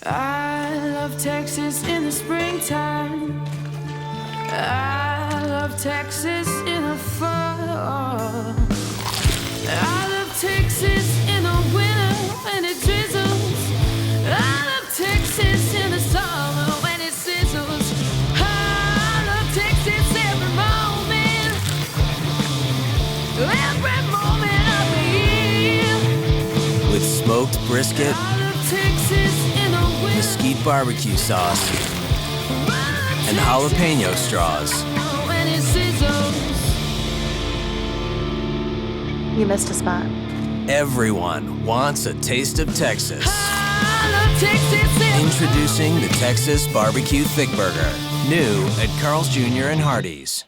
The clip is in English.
I love Texas in the springtime. I love Texas in the fall. I love Texas in the winter when it drizzles. I love Texas in the summer when it sizzles. I love Texas every moment of the year. With smoked brisket, I love Texas in the winter. mesquite barbecue sauce, and jalapeno straws. When it sizzles. You missed a spot. Everyone wants a taste of Texas. I love Texas every Introducing the Texas Barbecue Thick Burger. New at Carl's Jr. and Hardee's.